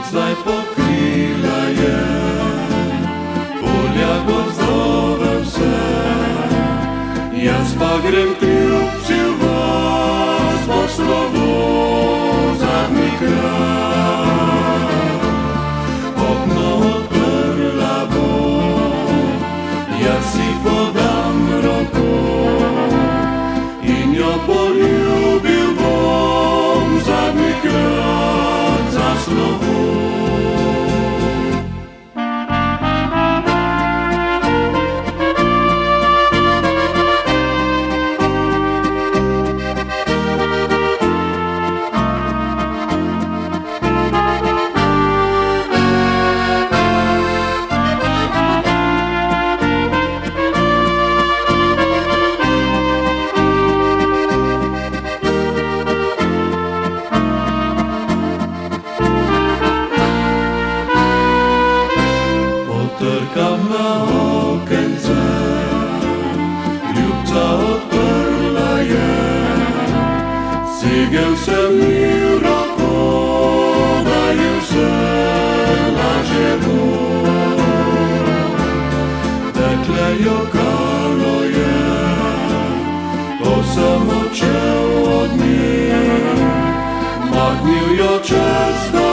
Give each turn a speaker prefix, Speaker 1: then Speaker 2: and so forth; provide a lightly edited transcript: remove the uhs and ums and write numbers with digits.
Speaker 1: zdaj pokryla je polja gozdove vse. Jaz pa grem kljubci v vas po slovo zadnji krat. Okno odprla bo, jaz si podam roko in jo poljubil bom zadnji krat za slovo. Trkam na okence, ljubca odprla je, segel sem ji v roko, da ji vse lažje bo. Dekle jokalo je, ko sem odšel od nje, mahnil jo čez